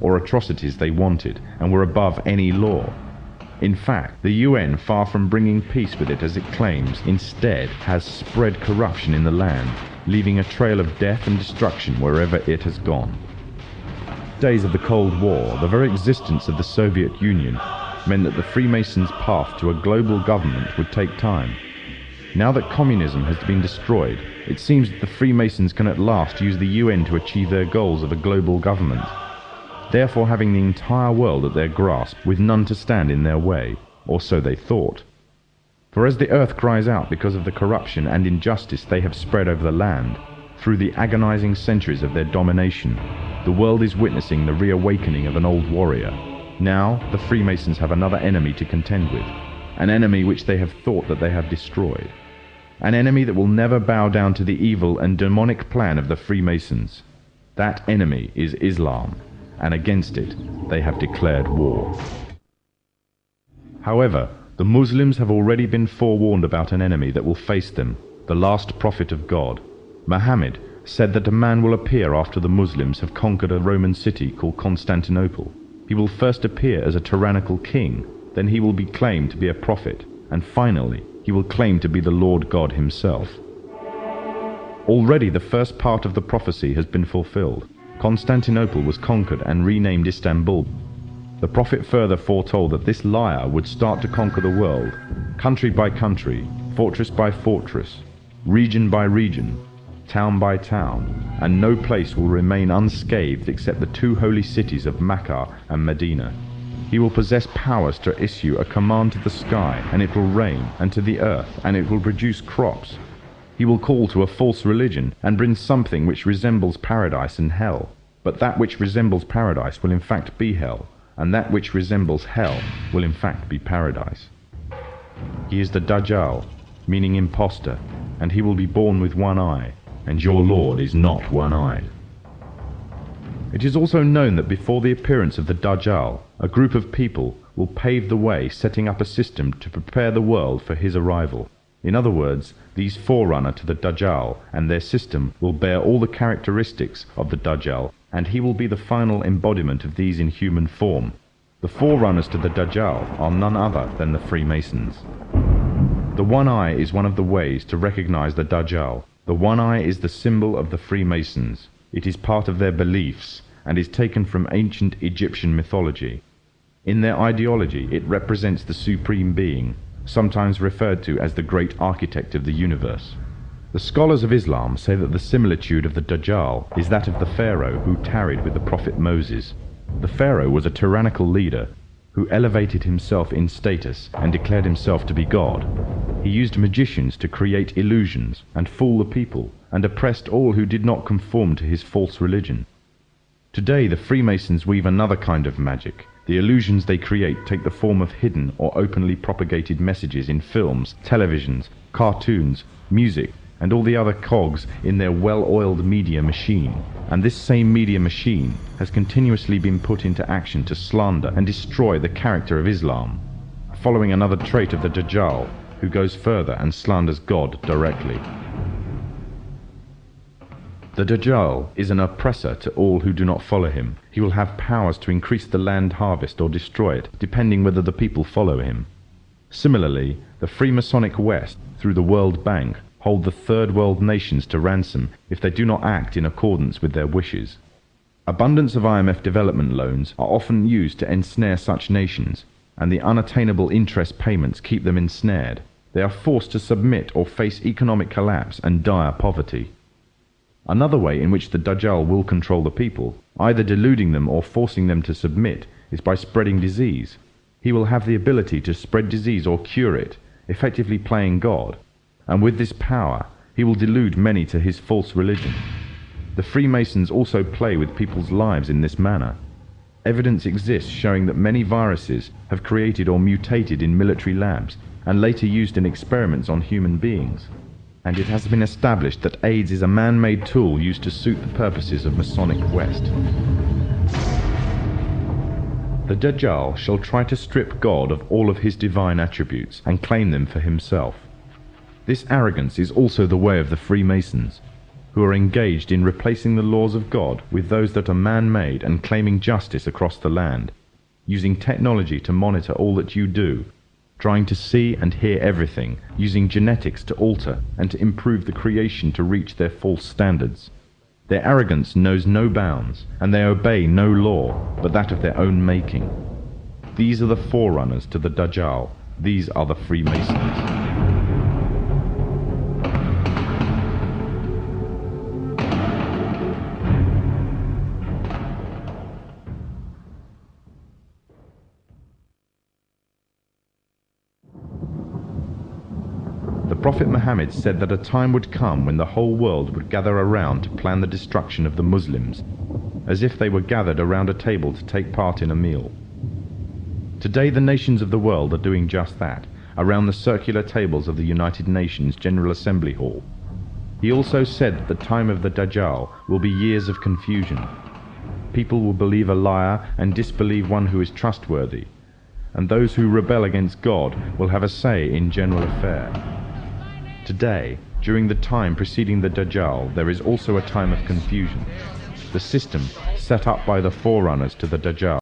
or atrocities they wanted and were above any law. In fact, the UN, far from bringing peace with it as it claims, instead has spread corruption in the land, leaving a trail of death and destruction wherever it has gone. Days of the Cold War, the very existence of the Soviet Union meant that the Freemasons' path to a global government would take time. Now that communism has been destroyed, it seems that the Freemasons can at last use the UN to achieve their goals of a global government, therefore having the entire world at their grasp with none to stand in their way, or so they thought. For as the earth cries out because of the corruption and injustice they have spread over the land, through the agonizing centuries of their domination, the world is witnessing the reawakening of an old warrior. Now the Freemasons have another enemy to contend with, an enemy which they have thought that they have destroyed, an enemy that will never bow down to the evil and demonic plan of the Freemasons. That enemy is Islam, and against it they have declared war. However, the Muslims have already been forewarned about an enemy that will face them, the last prophet of God. Muhammad said that a man will appear after the Muslims have conquered a Roman city called Constantinople. He will first appear as a tyrannical king, then he will be claimed to be a prophet, and finally he will claim to be the Lord God himself. Already the first part of the prophecy has been fulfilled. Constantinople was conquered and renamed Istanbul. The prophet further foretold that this liar would start to conquer the world, country by country, fortress by fortress, region by region, town by town, and no place will remain unscathed except the two holy cities of Mecca and Medina. He will possess powers to issue a command to the sky, and it will rain, and to the earth, and it will produce crops. He will call to a false religion, and bring something which resembles paradise and hell. But that which resembles paradise will in fact be hell, and that which resembles hell will in fact be paradise. He is the Dajjal, meaning impostor, and he will be born with one eye, and your Lord is not one-eyed. It is also known that before the appearance of the Dajjal, a group of people will pave the way, setting up a system to prepare the world for his arrival. In other words, these forerunner to the Dajjal and their system will bear all the characteristics of the Dajjal, and he will be the final embodiment of these in human form. The forerunners to the Dajjal are none other than the Freemasons. The one eye is one of the ways to recognize the Dajjal. The one eye is the symbol of the Freemasons. It is part of their beliefs and is taken from ancient Egyptian mythology. In their ideology, it represents the Supreme Being, sometimes referred to as the great architect of the universe. The scholars of Islam say that the similitude of the Dajjal is that of the Pharaoh who tarried with the prophet Moses. The Pharaoh was a tyrannical leader who elevated himself in status and declared himself to be God. He used magicians to create illusions and fool the people, and oppressed all who did not conform to his false religion. Today the Freemasons weave another kind of magic. The illusions they create take the form of hidden or openly propagated messages in films, televisions, cartoons, music, and all the other cogs in their well-oiled media machine. And this same media machine has continuously been put into action to slander and destroy the character of Islam, following another trait of the Dajjal, who goes further and slanders God directly. The Dajjal is an oppressor to all who do not follow him. He will have powers to increase the land harvest or destroy it, depending whether the people follow him. Similarly, the Freemasonic West, through the World Bank, hold the third world nations to ransom if they do not act in accordance with their wishes. Abundance of IMF development loans are often used to ensnare such nations, and the unattainable interest payments keep them ensnared. They are forced to submit or face economic collapse and dire poverty. Another way in which the Dajjal will control the people, either deluding them or forcing them to submit, is by spreading disease. He will have the ability to spread disease or cure it, effectively playing God, and with this power he will delude many to his false religion. The Freemasons also play with people's lives in this manner. Evidence exists showing that many viruses have created or mutated in military labs and later used in experiments on human beings. And it has been established that AIDS is a man-made tool used to suit the purposes of Masonic West. The Dajjal shall try to strip God of all of his divine attributes and claim them for himself. This arrogance is also the way of the Freemasons. who are engaged in replacing the laws of God with those that are man-made and claiming justice across the land, using technology to monitor all that you do, trying to see and hear everything, using genetics to alter and to improve the creation to reach their false standards. Their arrogance knows no bounds, and they obey no law but that of their own making. These are the forerunners to the Dajjal. These are the Freemasons. The Prophet Muhammad said that a time would come when the whole world would gather around to plan the destruction of the Muslims, as if they were gathered around a table to take part in a meal. Today the nations of the world are doing just that, around the circular tables of the United Nations General Assembly Hall. He also said that the time of the Dajjal will be years of confusion. People will believe a liar and disbelieve one who is trustworthy, and those who rebel against God will have a say in general affair. Today, during the time preceding the Dajjal, there is also a time of confusion. The system set up by the forerunners to the Dajjal